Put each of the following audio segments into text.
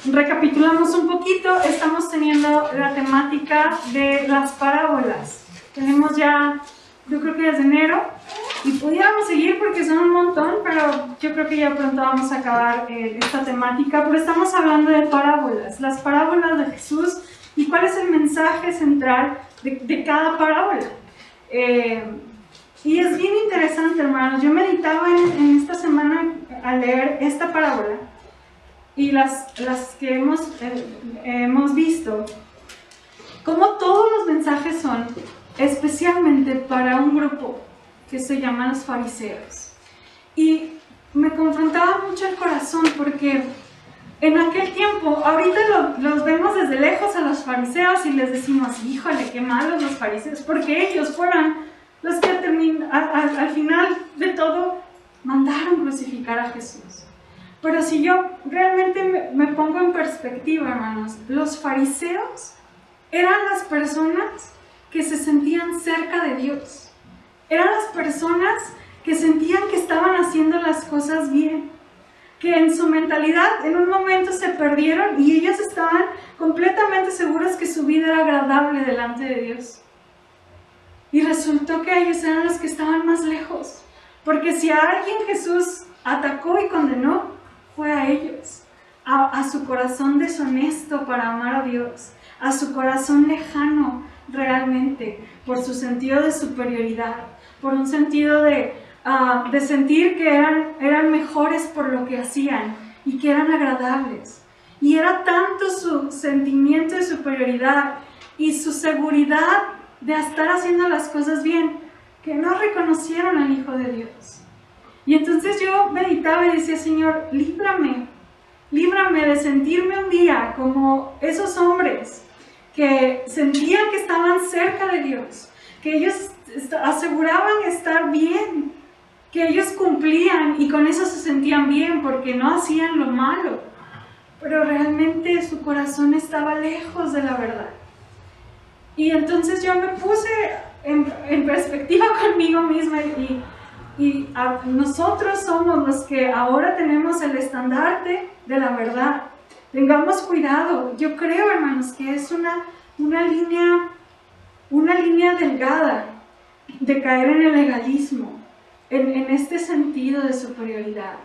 recapitulamos un poquito, estamos teniendo la temática de las parábolas. Tenemos ya, yo creo que desde enero, y pudiéramos seguir porque son un montón, pero yo creo que ya pronto vamos a acabar esta temática, pero estamos hablando de parábolas, las parábolas de Jesús y cuál es el mensaje central de cada parábola. Y es bien interesante, hermanos. Yo meditaba en esta semana al leer esta parábola y las que hemos visto, como todos los mensajes son especialmente para un grupo que se llama los fariseos. Y me confrontaba mucho el corazón porque en aquel tiempo, ahorita los vemos desde lejos a los fariseos y les decimos, híjole, qué malos los fariseos, porque ellos fueron los que al final de todo mandaron crucificar a Jesús. Pero si yo realmente me pongo en perspectiva, hermanos, los fariseos eran las personas que se sentían cerca de Dios. Eran las personas que sentían que estaban haciendo las cosas bien, que en su mentalidad en un momento se perdieron y ellos estaban completamente seguros que su vida era agradable delante de Dios. Y resultó que ellos eran los que estaban más lejos, porque si a alguien Jesús atacó y condenó, fue a ellos, a su corazón deshonesto para amar a Dios, a su corazón lejano realmente, por su sentido de superioridad, por un sentido de sentir que eran mejores por lo que hacían y que eran agradables. Y era tanto su sentimiento de superioridad y su seguridad de estar haciendo las cosas bien, que no reconocieron al Hijo de Dios. Y entonces yo meditaba y decía, Señor, líbrame de sentirme un día como esos hombres que sentían que estaban cerca de Dios, que ellos aseguraban estar bien, que ellos cumplían y con eso se sentían bien porque no hacían lo malo, pero realmente su corazón estaba lejos de la verdad. Y entonces yo me puse en perspectiva conmigo misma y nosotros somos los que ahora tenemos el estandarte de la verdad. Tengamos cuidado. Yo creo, hermanos, que es una línea delgada de caer en el legalismo, en este sentido de superioridad.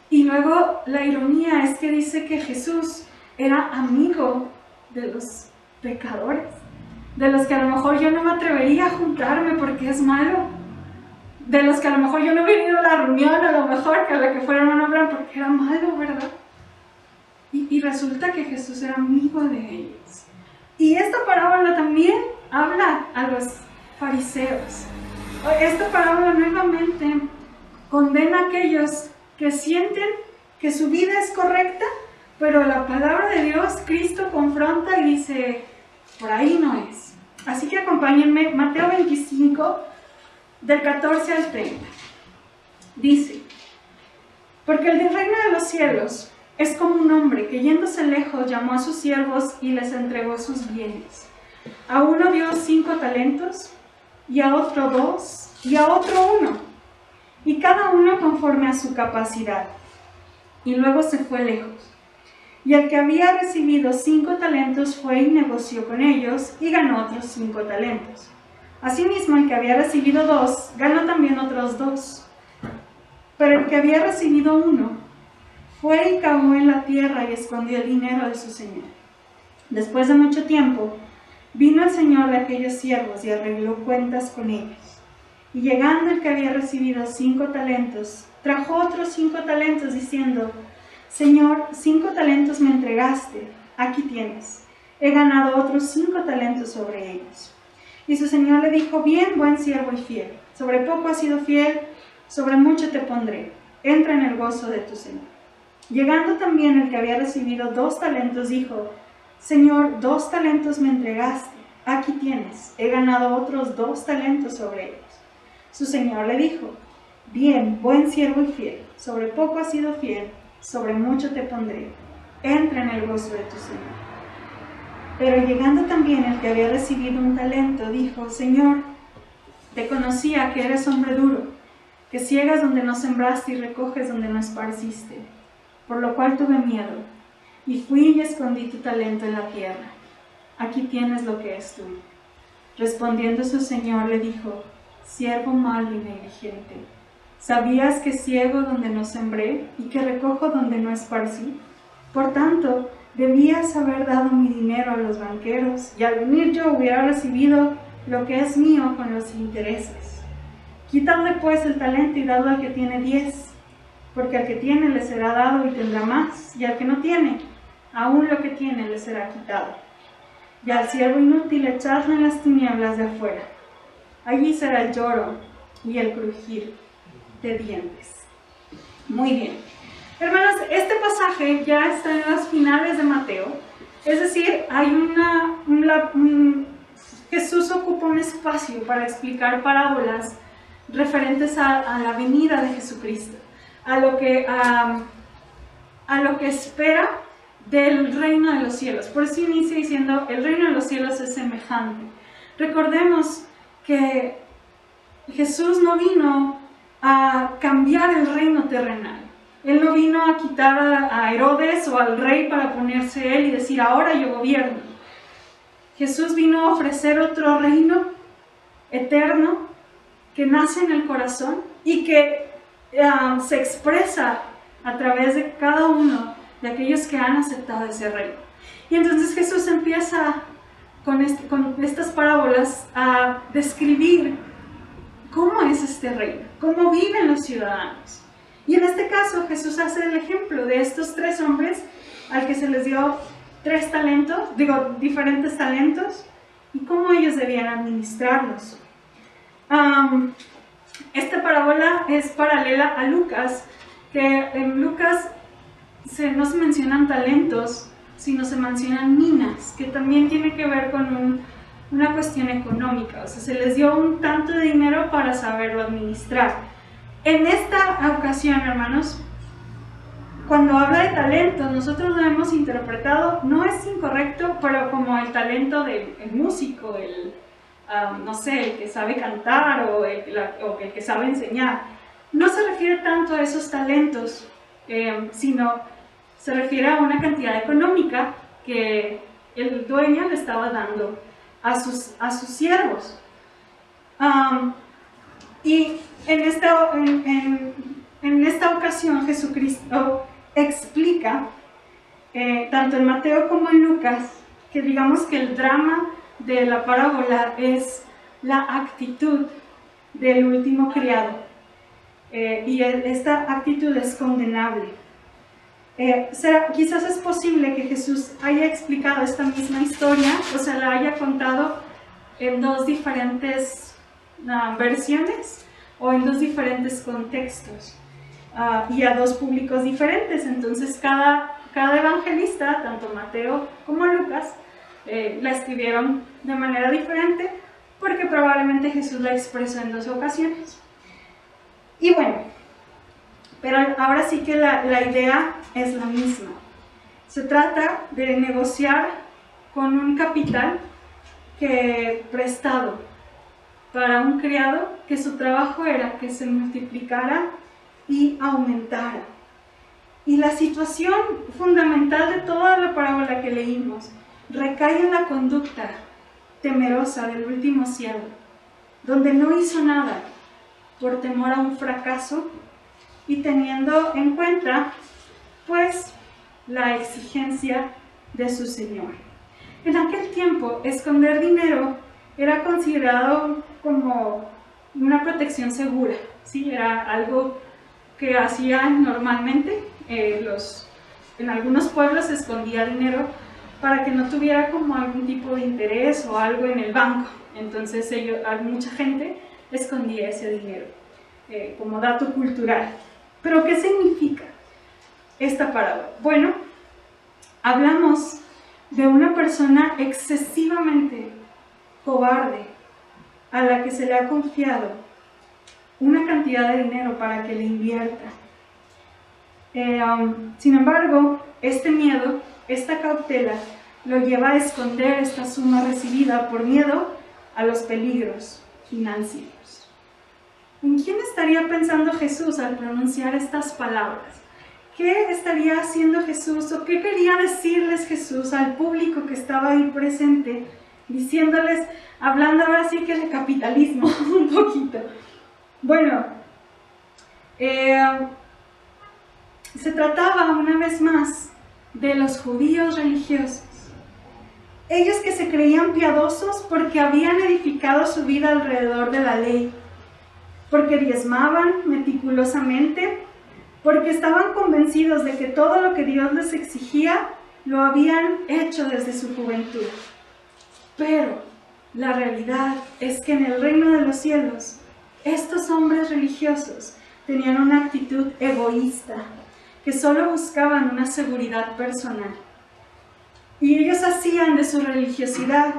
Y luego la ironía es que dice que Jesús era amigo de los pecadores, de los que a lo mejor yo no me atrevería a juntarme porque es malo, de los que a lo mejor yo no hubiera ido a la reunión, a lo mejor que a la que fueron a nombrar porque era malo, ¿verdad? Y resulta que Jesús era amigo de ellos. Y esta parábola también habla a los fariseos. Esta parábola nuevamente condena a aquellos que sienten que su vida es correcta, pero la palabra de Dios, Cristo confronta y dice, por ahí no es. Así que acompáñenme, Mateo 25, del 14 al 30. Dice, porque el reino de los cielos es como un hombre que yéndose lejos llamó a sus siervos y les entregó sus bienes. A uno dio 5 talentos, y a otro 2, y a otro 1, y cada uno conforme a su capacidad. Y luego se fue lejos. Y el que había recibido 5 talentos fue y negoció con ellos, y ganó otros 5 talentos. Asimismo, el que había recibido 2, ganó también otros 2. Pero el que había recibido 1, fue y cavó en la tierra y escondió el dinero de su señor. Después de mucho tiempo, vino el señor de aquellos siervos y arregló cuentas con ellos. Y llegando el que había recibido 5 talentos, trajo otros 5 talentos diciendo, Señor, 5 talentos me entregaste, aquí tienes. He ganado otros 5 talentos sobre ellos. Y su señor le dijo, bien, buen siervo y fiel. Sobre poco has sido fiel, sobre mucho te pondré. Entra en el gozo de tu señor. Llegando también el que había recibido 2 talentos, dijo, Señor, 2 talentos me entregaste, aquí tienes, he ganado otros 2 talentos sobre ellos. Su señor le dijo, bien, buen siervo y fiel, sobre poco has sido fiel, sobre mucho te pondré, entra en el gozo de tu señor. Pero llegando también el que había recibido 1 talento, dijo, Señor, te conocía que eres hombre duro, que ciegas donde no sembraste y recoges donde no esparciste, por lo cual tuve miedo. y fui y escondí tu talento en la tierra. Aquí tienes lo que es tuyo. Respondiendo su señor le dijo: siervo malo y negligente, ¿sabías que ciego donde no sembré y que recojo donde no esparcí? Por tanto, debías haber dado mi dinero a los banqueros, y al venir yo hubiera recibido lo que es mío con los intereses. Quitadle pues el talento y dadlo al que tiene 10, porque al que tiene le será dado y tendrá más, y al que no tiene, aún lo que tiene le será quitado. Y al siervo inútil echadlo en las tinieblas de afuera. Allí será el lloro y el crujir de dientes. Muy bien. Hermanos, este pasaje ya está en las finales de Mateo. Es decir, hay Jesús ocupa un espacio para explicar parábolas referentes a la venida de Jesucristo, a lo que espera del reino de los cielos. Por eso inicia diciendo: el reino de los cielos es semejante. Recordemos que Jesús no vino a cambiar el reino terrenal. Él no vino a quitar a Herodes o al rey para ponerse él y decir: ahora yo gobierno. Jesús vino a ofrecer otro reino eterno que nace en el corazón y que se expresa a través de cada uno de aquellos que han aceptado ese reino. Y entonces Jesús empieza con estas parábolas a describir cómo es este reino, cómo viven los ciudadanos. Y en este caso Jesús hace el ejemplo de estos 3 hombres al que se les dio 3 talentos, diferentes talentos, y cómo ellos debían administrarlos. Esta parábola es paralela a Lucas, que en Lucas no se mencionan talentos, sino se mencionan minas, que también tiene que ver con una cuestión económica. O sea, se les dio un tanto de dinero para saberlo administrar. En esta ocasión, hermanos, cuando habla de talentos, nosotros lo hemos interpretado, no es incorrecto, pero como el talento del músico, no sé, el que sabe cantar o el que sabe enseñar. No se refiere tanto a esos talentos, sino se refiere a una cantidad económica que el dueño le estaba dando a sus siervos. Y en esta ocasión Jesucristo explica, tanto en Mateo como en Lucas, que digamos que el drama de la parábola es la actitud del último criado. Y esta actitud es condenable. Quizás es posible que Jesús haya explicado esta misma historia, o sea, la haya contado en 2 diferentes versiones o en 2 diferentes contextos y a 2 públicos diferentes. Entonces cada evangelista, tanto Mateo como Lucas, la escribieron de manera diferente porque probablemente Jesús la expresó en 2 ocasiones. Y bueno, pero ahora sí que la idea es la misma. Se trata de negociar con un capital prestado para un criado que su trabajo era que se multiplicara y aumentara. Y la situación fundamental de toda la parábola que leímos recae en la conducta temerosa del último siervo, donde no hizo nada por temor a un fracaso y teniendo en cuenta, pues, la exigencia de su señor. En aquel tiempo, esconder dinero era considerado como una protección segura, ¿sí? Era algo que hacían normalmente. En algunos pueblos se escondía dinero para que no tuviera como algún tipo de interés o algo en el banco. Entonces mucha gente escondía ese dinero como dato cultural. ¿Pero qué significa esta parábola? Bueno, hablamos de una persona excesivamente cobarde a la que se le ha confiado una cantidad de dinero para que le invierta. Sin embargo, este miedo, esta cautela, lo lleva a esconder esta suma recibida por miedo a los peligros financieros. ¿En quién estaría pensando Jesús al pronunciar estas palabras? ¿qué estaría haciendo Jesús o qué quería decirles Jesús al público que estaba ahí presente? Diciéndoles, hablando ahora sí que de capitalismo un poquito. Bueno, se trataba una vez más de los judíos religiosos. Ellos que se creían piadosos porque habían edificado su vida alrededor de la ley, porque diezmaban meticulosamente, porque estaban convencidos de que todo lo que Dios les exigía lo habían hecho desde su juventud. Pero la realidad es que en el reino de los cielos, estos hombres religiosos tenían una actitud egoísta, que solo buscaban una seguridad personal. Y ellos hacían de su religiosidad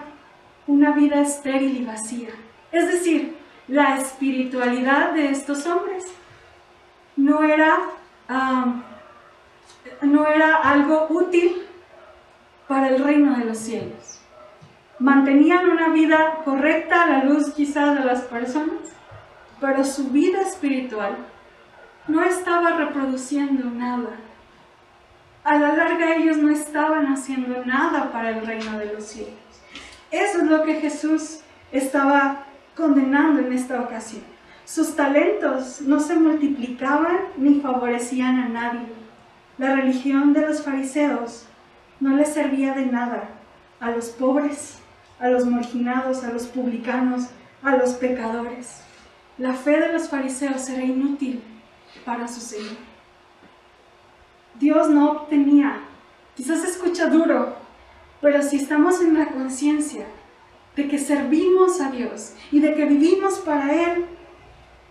una vida estéril y vacía. Es decir, la espiritualidad de estos hombres no era algo útil para el reino de los cielos. Mantenían una vida correcta a la luz quizás de las personas, pero su vida espiritual no estaba reproduciendo nada. A la larga ellos no estaban haciendo nada para el reino de los cielos. Eso es lo que Jesús estaba condenando en esta ocasión. Sus talentos no se multiplicaban ni favorecían a nadie. La religión de los fariseos no les servía de nada a los pobres, a los marginados, a los publicanos, a los pecadores. La fe de los fariseos era inútil para su Señor. Dios no obtenía, quizás se escucha duro, pero si estamos en la conciencia de que servimos a Dios y de que vivimos para Él,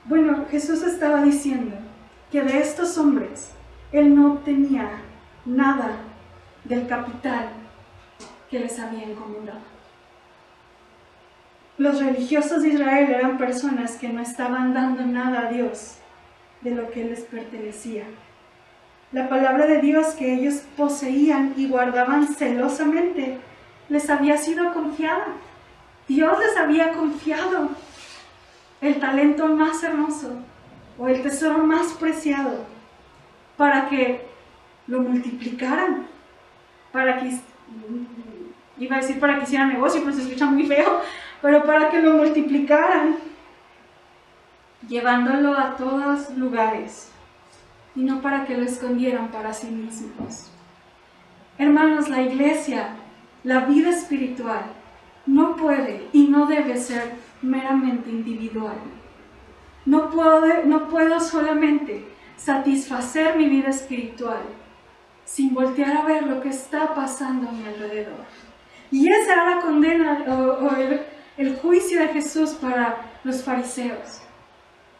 bueno, Jesús estaba diciendo que de estos hombres Él no obtenía nada del capital que les había encomendado. Los religiosos de Israel eran personas que no estaban dando nada a Dios de lo que les pertenecía. La palabra de Dios que ellos poseían y guardaban celosamente les había sido confiada. Dios les había confiado el talento más hermoso o el tesoro más preciado para que lo multiplicaran, para que, iba a decir para que hicieran negocio, pero se escucha muy feo, pero para que lo multiplicaran, llevándolo a todos lugares, y no para que lo escondieran para sí mismos. Hermanos, la iglesia, la vida espiritual, no puede y no debe ser meramente individual. No puedo solamente satisfacer mi vida espiritual sin voltear a ver lo que está pasando a mi alrededor. Y esa era la condena o el juicio de Jesús para los fariseos.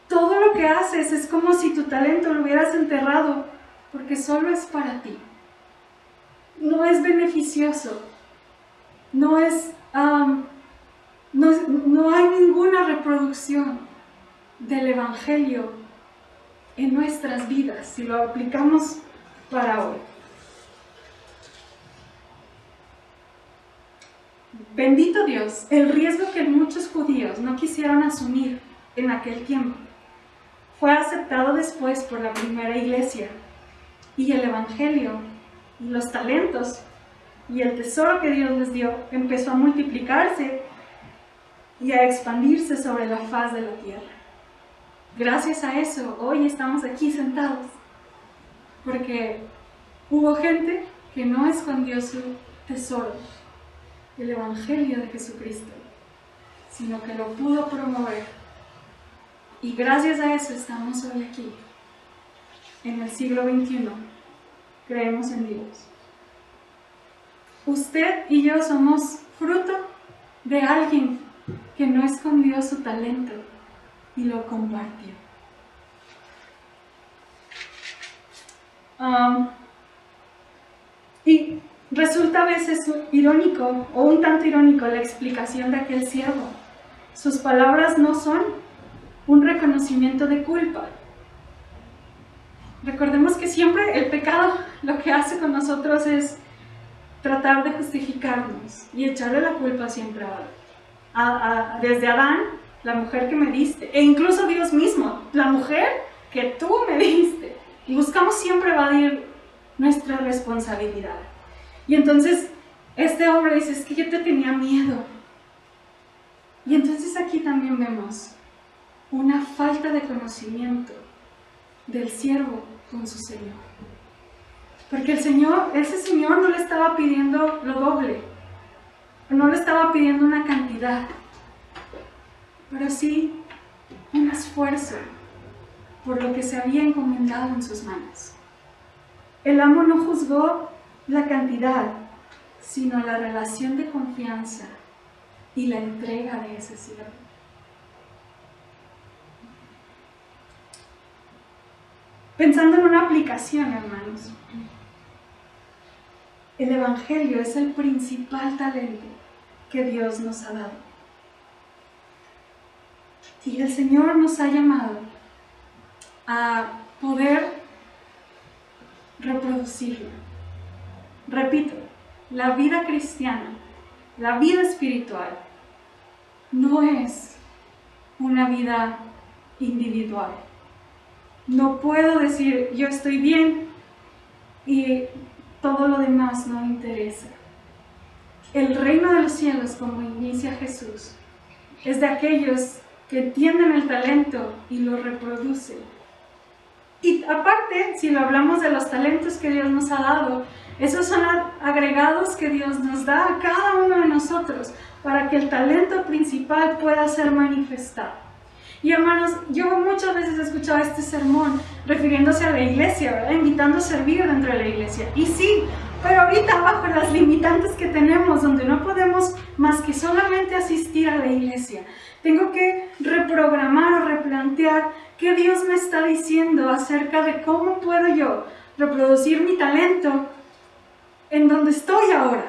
Todo lo que haces es como si tu talento lo hubieras enterrado, porque solo es para ti. No es beneficioso. No hay ninguna reproducción del Evangelio en nuestras vidas si lo aplicamos para hoy. Bendito Dios, el riesgo que muchos judíos no quisieron asumir en aquel tiempo fue aceptado después por la primera iglesia, y el Evangelio y los talentos y el tesoro que Dios les dio empezó a multiplicarse y a expandirse sobre la faz de la tierra. Gracias a eso, hoy estamos aquí sentados, porque hubo gente que no escondió su tesoro, el Evangelio de Jesucristo, sino que lo pudo promover. Y gracias a eso estamos hoy aquí, en el siglo XXI. Creemos en Dios. Usted y yo somos fruto de alguien que no escondió su talento y lo compartió. Y resulta a veces irónico, o un tanto irónico, la explicación de aquel siervo. Sus palabras no son un reconocimiento de culpa. Recordemos que siempre el pecado lo que hace con nosotros es tratar de justificarnos y echarle la culpa siempre desde Adán, la mujer que me diste, e incluso Dios mismo, la mujer que tú me diste. Y buscamos siempre evadir nuestra responsabilidad. Y entonces este hombre dice, es que yo te tenía miedo. Y entonces aquí también vemos una falta de conocimiento del siervo con su Señor. Porque ese Señor no le estaba pidiendo lo doble, no le estaba pidiendo una cantidad, pero sí un esfuerzo por lo que se había encomendado en sus manos. El amo no juzgó la cantidad, sino la relación de confianza y la entrega de ese siervo. Pensando en una aplicación, hermanos, el Evangelio es el principal talento que Dios nos ha dado. Y el Señor nos ha llamado a poder reproducirlo. Repito, la vida cristiana, la vida espiritual, no es una vida individual. No puedo decir, yo estoy bien y todo lo demás no me interesa. El reino de los cielos, como inicia Jesús, es de aquellos que entienden el talento y lo reproducen. Y aparte, si lo hablamos de los talentos que Dios nos ha dado, esos son agregados que Dios nos da a cada uno de nosotros para que el talento principal pueda ser manifestado. Y hermanos, yo muchas veces he escuchado este sermón refiriéndose a la iglesia, ¿verdad? Invitando a servir dentro de la iglesia. Y sí, pero ahorita bajo las limitantes que tenemos, donde no podemos más que solamente asistir a la iglesia, tengo que reprogramar o replantear qué Dios me está diciendo acerca de cómo puedo yo reproducir mi talento en donde estoy ahora.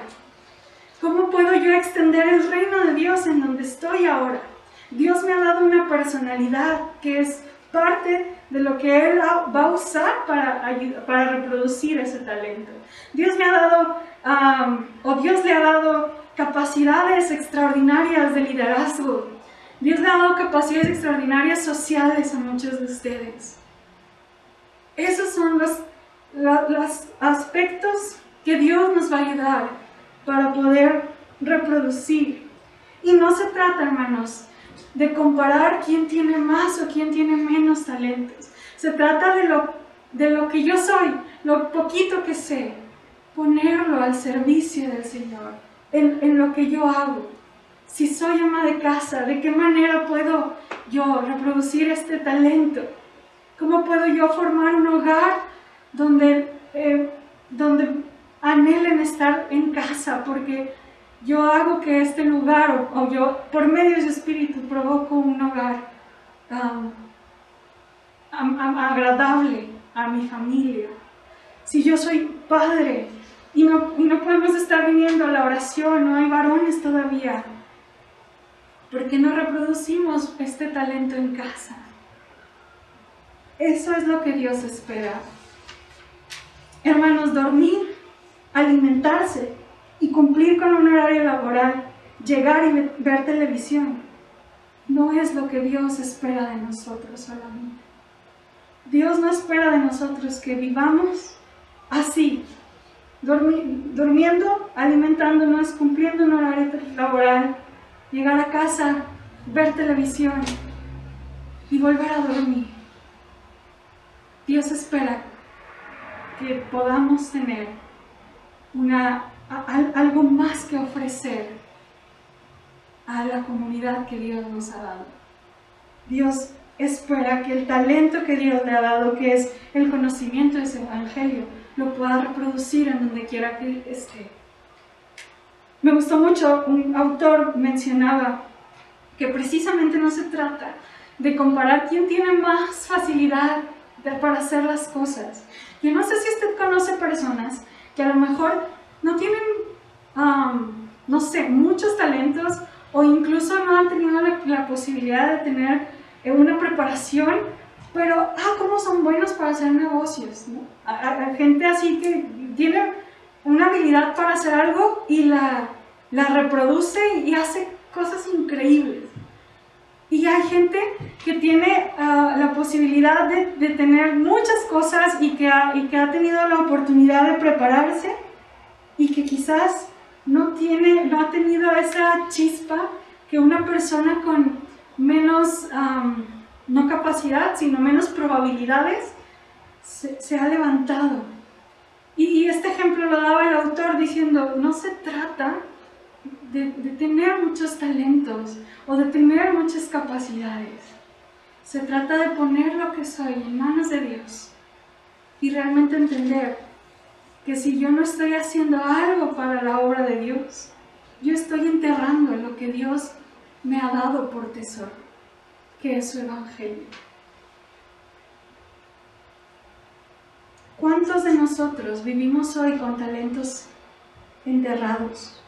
¿Cómo puedo yo extender el reino de Dios en donde estoy ahora? Dios me ha dado una personalidad que es parte de lo que Él va a usar para reproducir ese talento. Dios me ha dado, Dios le ha dado capacidades extraordinarias de liderazgo. Dios le ha dado capacidades extraordinarias sociales a muchos de ustedes. Esos son los aspectos que Dios nos va a ayudar para poder reproducir. Y no se trata, hermanos, de comparar quién tiene más o quién tiene menos talentos. Se trata de lo que yo soy, lo poquito que sé, ponerlo al servicio del Señor, en lo que yo hago. Si soy ama de casa, ¿de qué manera puedo yo reproducir este talento? ¿Cómo puedo yo formar un hogar donde anhelen estar en casa? Porque yo hago que este lugar, o yo por medio de su espíritu provoco un hogar agradable a mi familia. Si yo soy padre y no podemos estar viniendo a la oración, no hay varones todavía, ¿por qué no reproducimos este talento en casa? Eso es lo que Dios espera. Hermanos, dormir, alimentarse y cumplir con un horario laboral, llegar y ver televisión, no es lo que Dios espera de nosotros solamente. Dios no espera de nosotros que vivamos así, durmiendo, alimentándonos, cumpliendo un horario laboral, llegar a casa, ver televisión y volver a dormir. Dios espera que podamos tener algo más que ofrecer a la comunidad que Dios nos ha dado. Dios espera que el talento que Dios le ha dado, que es el conocimiento de ese evangelio, lo pueda reproducir en donde quiera que esté. Me gustó mucho, un autor mencionaba que precisamente no se trata de comparar quién tiene más facilidad para hacer las cosas. Yo no sé si usted conoce personas que a lo mejor no tienen, no sé, muchos talentos o incluso no han tenido la posibilidad de tener una preparación, pero, cómo son buenos para hacer negocios, ¿no? Hay gente así que tiene una habilidad para hacer algo y la reproduce y hace cosas increíbles. Y hay gente que tiene la posibilidad de tener muchas cosas y que ha tenido la oportunidad de prepararse y que quizás no ha tenido esa chispa que una persona con menos, no capacidad, sino menos probabilidades, se ha levantado. Y este ejemplo lo daba el autor diciendo, no se trata de tener muchos talentos o de tener muchas capacidades. Se trata de poner lo que soy en manos de Dios y realmente entender que si yo no estoy haciendo algo para la obra de Dios, yo estoy enterrando lo que Dios me ha dado por tesoro, que es su Evangelio. ¿Cuántos de nosotros vivimos hoy con talentos enterrados?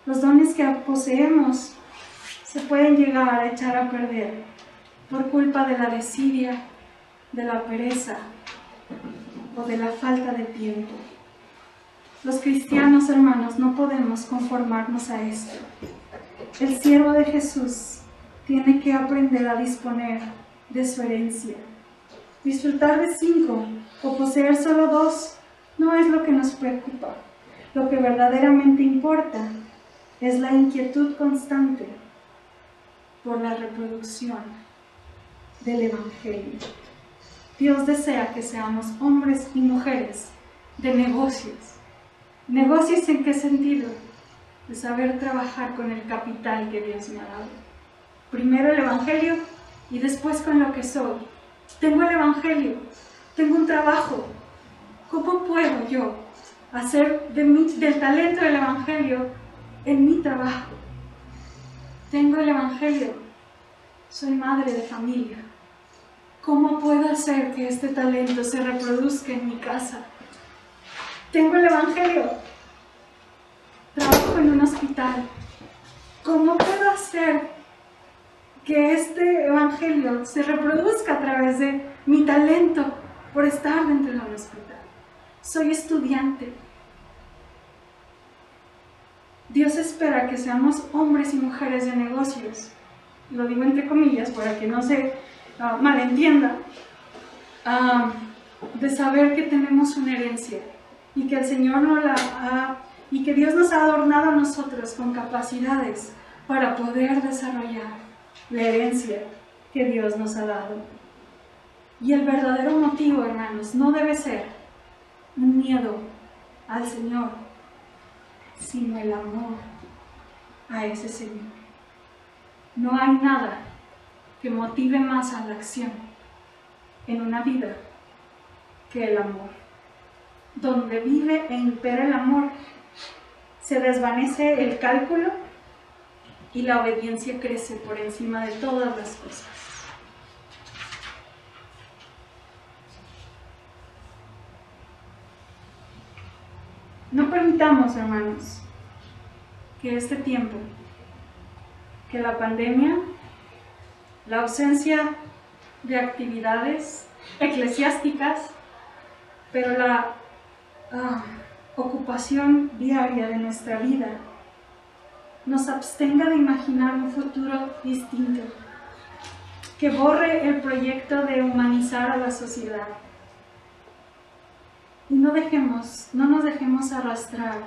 Los dones que poseemos se pueden llegar a echar a perder por culpa de la desidia, de la pereza o de la falta de tiempo. Los cristianos, hermanos, no podemos conformarnos a esto. El siervo de Jesús tiene que aprender a disponer de su herencia. Disfrutar de 5 o poseer solo 2 no es lo que nos preocupa. Lo que verdaderamente importa es la inquietud constante por la reproducción del Evangelio. Dios desea que seamos hombres y mujeres de negocios. ¿Negocios en qué sentido? De saber trabajar con el capital que Dios me ha dado. Primero el Evangelio y después con lo que soy. Tengo el Evangelio, tengo un trabajo. ¿Cómo puedo yo hacer del talento del Evangelio en mi trabajo? Tengo el Evangelio, soy madre de familia. ¿Cómo puedo hacer que este talento se reproduzca en mi casa? Tengo el Evangelio, trabajo en un hospital. ¿Cómo puedo hacer que este Evangelio se reproduzca a través de mi talento por estar dentro de un hospital? Soy estudiante. Dios espera que seamos hombres y mujeres de negocios. Lo digo entre comillas para que no se malentienda. De saber que tenemos una herencia y que el Señor y que Dios nos ha adornado a nosotros con capacidades para poder desarrollar la herencia que Dios nos ha dado. Y el verdadero motivo, hermanos, no debe ser un miedo al Señor, sino el amor a ese Señor. No hay nada que motive más a la acción en una vida que el amor. Donde vive e impera el amor, se desvanece el cálculo y la obediencia crece por encima de todas las cosas. No permitamos, hermanos, que este tiempo, que la pandemia, la ausencia de actividades eclesiásticas, pero la ocupación diaria de nuestra vida nos abstenga de imaginar un futuro distinto, que borre el proyecto de humanizar a la sociedad. Y no nos dejemos arrastrar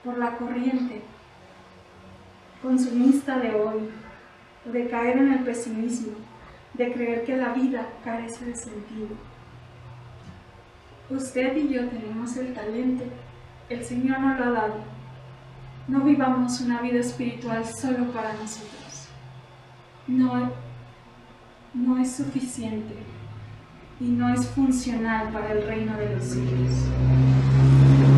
por la corriente consumista de hoy, de caer en el pesimismo, de creer que la vida carece de sentido. Usted y yo tenemos el talento, el Señor nos lo ha dado. No vivamos una vida espiritual solo para nosotros. No es suficiente y no es funcional para el reino de los cielos.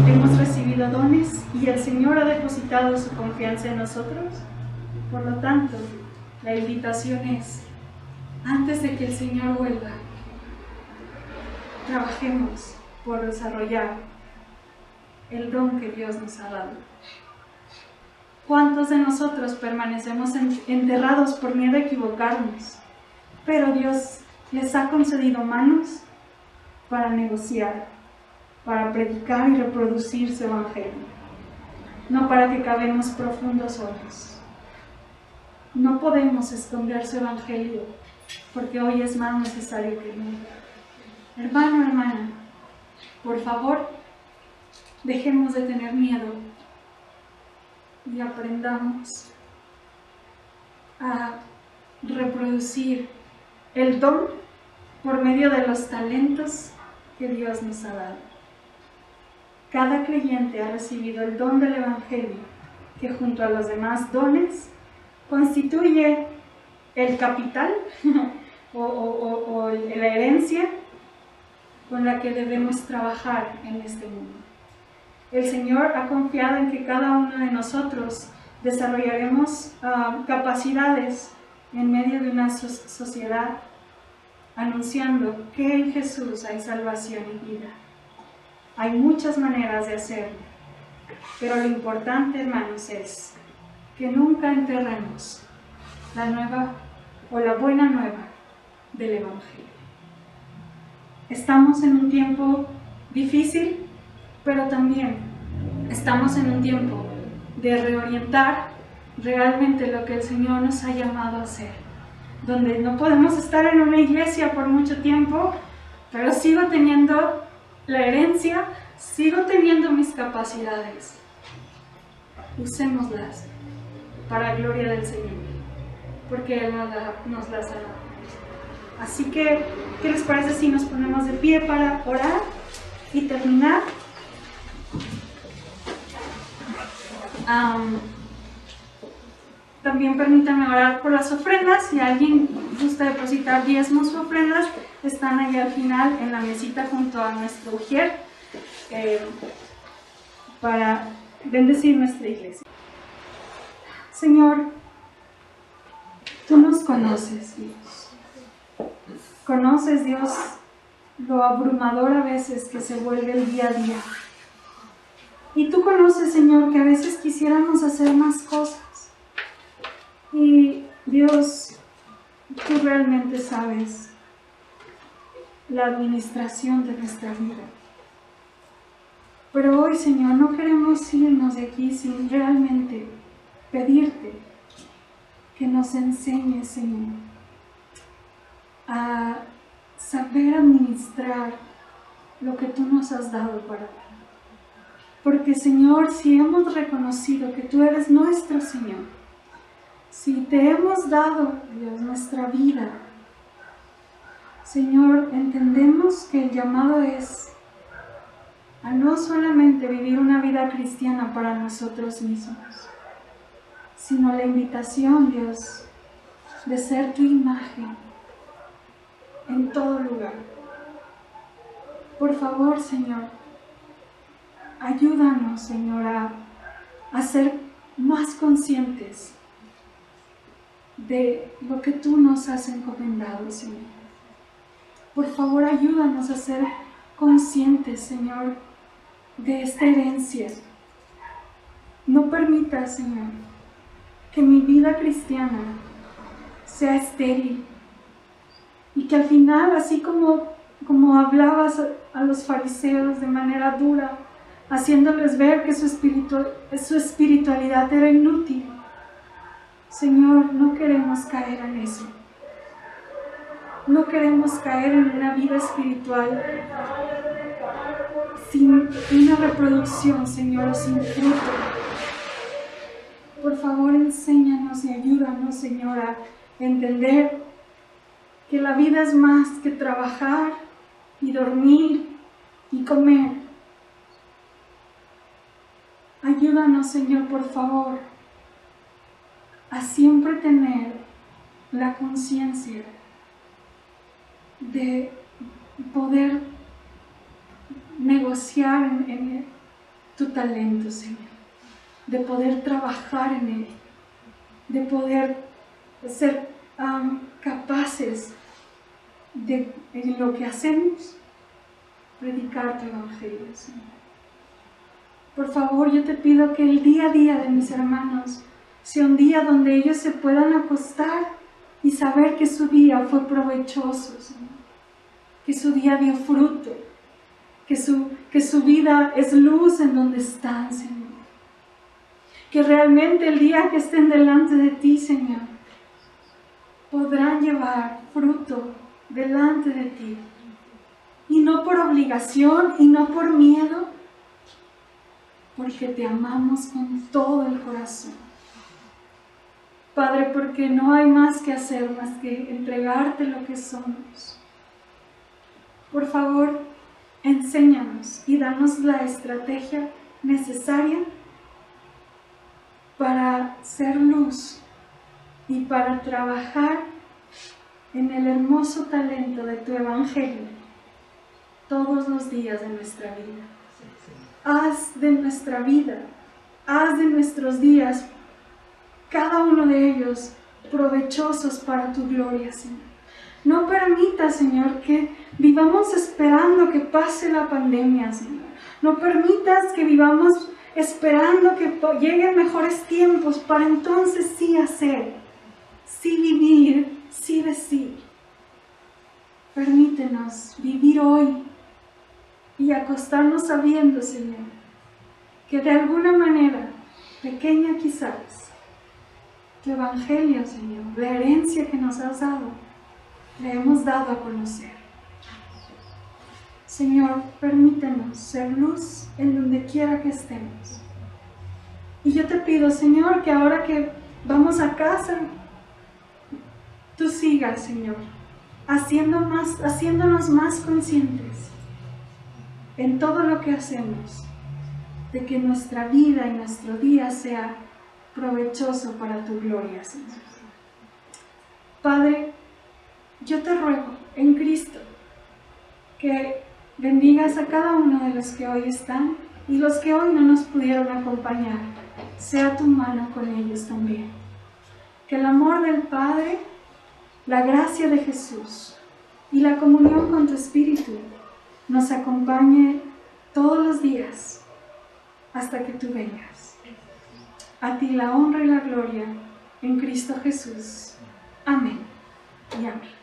Hemos recibido dones y el Señor ha depositado su confianza en nosotros. Por lo tanto, la invitación es, antes de que el Señor vuelva, trabajemos por desarrollar el don que Dios nos ha dado. ¿Cuántos de nosotros permanecemos enterrados por miedo a equivocarnos? Pero Dios les ha concedido manos para negociar, para predicar y reproducir su evangelio, no para que cavemos profundos hoyos. No podemos esconder su evangelio, porque hoy es más necesario que nunca. Hermano, hermana, por favor, dejemos de tener miedo y aprendamos a reproducir el don por medio de los talentos que Dios nos ha dado. Cada creyente ha recibido el don del evangelio, que junto a los demás dones constituye el capital o la herencia con la que debemos trabajar en este mundo. El Señor ha confiado en que cada uno de nosotros desarrollaremos capacidades en medio de una sociedad anunciando que en Jesús hay salvación y vida. Hay muchas maneras de hacerlo, pero lo importante, hermanos, es que nunca enterremos la nueva o la buena nueva del Evangelio. Estamos en un tiempo difícil, pero también estamos en un tiempo de reorientar realmente lo que el Señor nos ha llamado a hacer, donde no podemos estar en una iglesia por mucho tiempo, pero sigo teniendo la herencia, sigo teniendo mis capacidades. Usémoslas para gloria del Señor, porque Él nos las ha dado. Así que, ¿qué les parece si nos ponemos de pie para orar y terminar? También permítanme orar por las ofrendas. Si alguien gusta depositar diezmos o ofrendas, están ahí al final en la mesita junto a nuestro ujier para bendecir nuestra iglesia. Señor, tú nos conoces, Dios. Conoces, Dios, lo abrumador a veces que se vuelve el día a día. Y tú conoces, Señor, que a veces quisiéramos hacer más cosas. Y Dios, tú realmente sabes la administración de nuestra vida. Pero hoy, Señor, no queremos irnos de aquí sin realmente pedirte que nos enseñes, Señor, a saber administrar lo que tú nos has dado para dar. Porque, Señor, si hemos reconocido que tú eres nuestro Señor, si te hemos dado, Dios, nuestra vida, Señor, entendemos que el llamado es a no solamente vivir una vida cristiana para nosotros mismos, sino la invitación, Dios, de ser tu imagen en todo lugar. Por favor, Señor, ayúdanos, Señor, a ser más conscientes de lo que tú nos has encomendado, Señor. Por favor, ayúdanos a ser conscientes, Señor, de esta herencia. No permita, Señor, que mi vida cristiana sea estéril y que al final, así como hablabas a los fariseos de manera dura, haciéndoles ver que su espiritualidad era inútil, Señor, no queremos caer en eso. No queremos caer en una vida espiritual sin una reproducción, Señor, o sin fruto. Por favor, enséñanos y ayúdanos, Señor, a entender que la vida es más que trabajar y dormir y comer. Ayúdanos, Señor, por favor, a siempre tener la conciencia de poder negociar en tu talento, Señor, de poder trabajar en él, de poder ser capaces de, en lo que hacemos, predicar tu evangelio, Señor. Por favor, yo te pido que el día a día de mis hermanos sea un día donde ellos se puedan acostar y saber que su día fue provechoso, Señor, que su día dio fruto, que su vida es luz en donde están, Señor. Que realmente el día que estén delante de ti, Señor, podrán llevar fruto delante de ti. Y no por obligación y no por miedo, porque te amamos con todo el corazón. Padre, porque no hay más que hacer más que entregarte lo que somos. Por favor, enséñanos y danos la estrategia necesaria para ser luz y para trabajar en el hermoso talento de tu Evangelio todos los días de nuestra vida. Haz de nuestra vida, haz de nuestros días, cada uno de ellos, provechosos para tu gloria, Señor. No permita, Señor, que vivamos esperando que pase la pandemia, Señor. No permitas que vivamos esperando que lleguen mejores tiempos para entonces sí hacer, sí vivir, sí decir. Permítenos vivir hoy y acostarnos sabiendo, Señor, que de alguna manera, pequeña quizás, tu Evangelio, Señor, la herencia que nos has dado, le hemos dado a conocer. Señor, permítenos ser luz en donde quiera que estemos. Y yo te pido, Señor, que ahora que vamos a tú sigas, Señor, haciéndonos más conscientes en todo lo que hacemos, de que nuestra vida y nuestro día sea provechoso para tu gloria, Señor. Padre, yo te ruego en Cristo que bendigas a cada uno de los que hoy están y los que hoy no nos pudieron acompañar. Sea tu mano con ellos también. Que el amor del Padre, la gracia de Jesús y la comunión con tu Espíritu nos acompañe todos los días hasta que tú vengas. A ti la honra y la gloria en Cristo Jesús. Amén y amén.